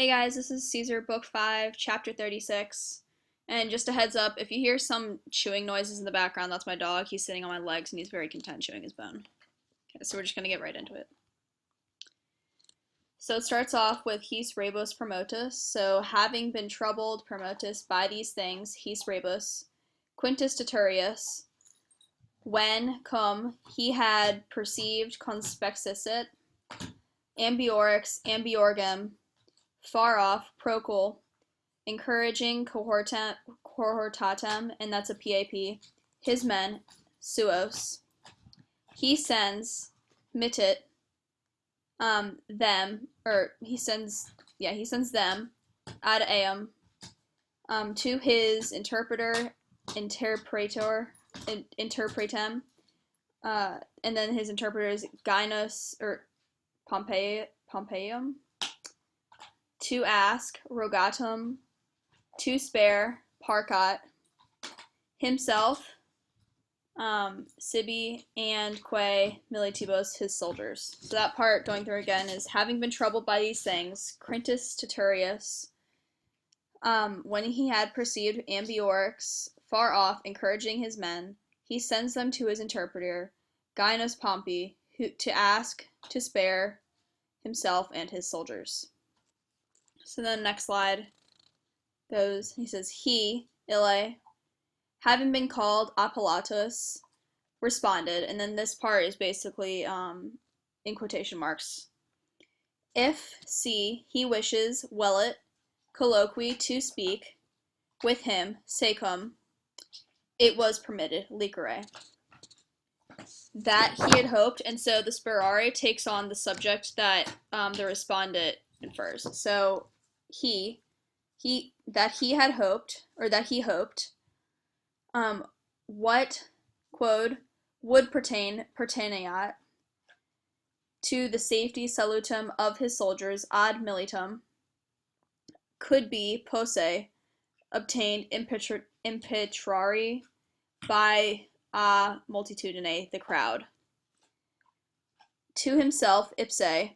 Hey guys, this is Caesar, Book 5, Chapter 36. And just a heads up, if you hear some chewing noises in the background, that's my dog. He's sitting on my legs and he's very content chewing his bone. Okay, so we're just going to get right into it. So it starts off with his rebus promotus. So having been troubled, promotus, by these things, his rebus, quintus titurius, when, cum, he had perceived conspexicit, ambiorix, ambiorgem, far off, procul, encouraging cohortatem, and that's a PAP, his men, suos. He sends mitit, them, or he sends them ad eum, to his interpreter, interpretem, and then his interpreter is Gaius, or Pompeium, to ask, rogatum, to spare, parcat, himself, Sibi, and que militibus, his soldiers. So that part going through again is having been troubled by these things, Quintus Titurius, when he had perceived ambiorix far off, encouraging his men, he sends them to his interpreter, Gaius Pompey, to ask to spare himself and his soldiers. So then the next slide goes, he says, he, ille, having been called appellatus, responded, and then this part is basically in quotation marks. If, see, he wishes, willet, colloquy, to speak, with him, secum, it was permitted, licere. That he had hoped, and so the sperare takes on the subject that the respondent infers. So that he had hoped, or that he hoped, what, quod, would pertainat, to the safety salutum of his soldiers ad militum, could be, posse, obtained impetrari by a multitudine, the crowd. To himself, ipse,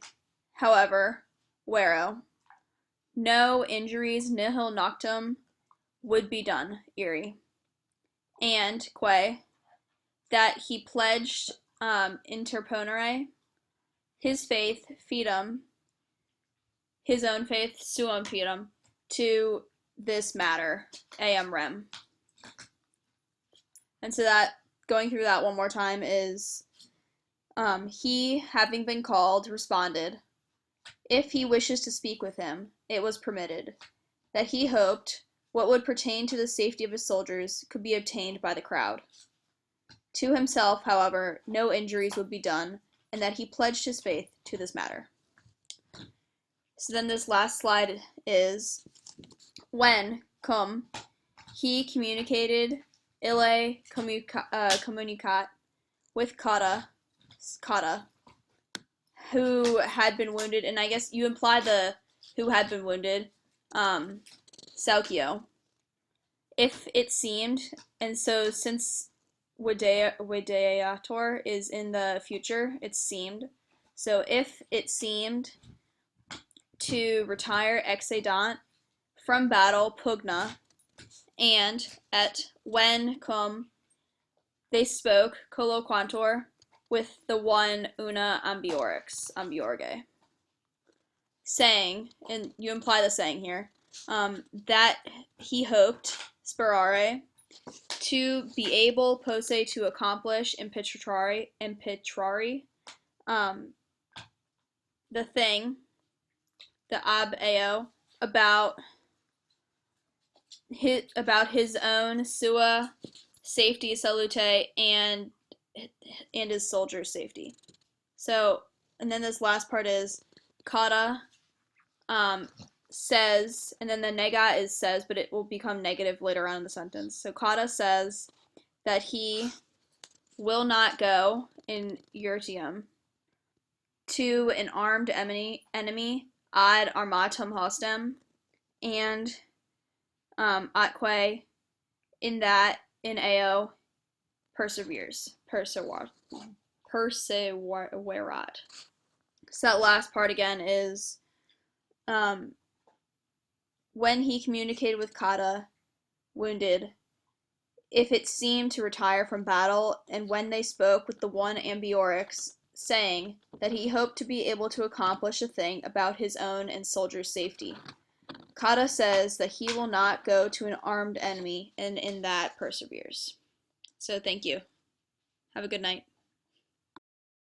however, vero, no injuries nihil noctum would be done, iri. And, que, that he pledged interponere, his faith, fidem, his own faith, suum fidem, to this matter, eam rem. And so that, going through that one more time, is he, having been called, responded, if he wishes to speak with him, it was permitted, that he hoped what would pertain to the safety of his soldiers could be obtained by the crowd. To himself, however, no injuries would be done, and that he pledged his faith to this matter. So then this last slide is, when, cum, he communicated, ille communicat, with Cotta, who had been wounded, and I guess you imply the who had been wounded, Saucio, if it seemed, and so since videator is in the future, it seemed, so if it seemed to retire excedant from battle pugna, and at when cum they spoke colloquantur with the one una ambiorge, saying, and you imply the saying here, that he hoped, sperare, to be able, posse, to accomplish, impetrari, the thing, the ab eo, about his own sua safety, salute, and his soldiers' safety. So, and then this last part is, Cotta says, and then the nega is says, but it will become negative later on in the sentence. So Cotta says that he will not go in Urtium to an armed enemy ad armatum hostem, and atque in that in ao perseverat. So that last part again is when he communicated with Kata, wounded, if it seemed to retire from battle, and when they spoke with the one Ambiorix, saying that he hoped to be able to accomplish a thing about his own and soldiers' safety. Kata says that he will not go to an armed enemy, and in that perseveres. So thank you. Have a good night.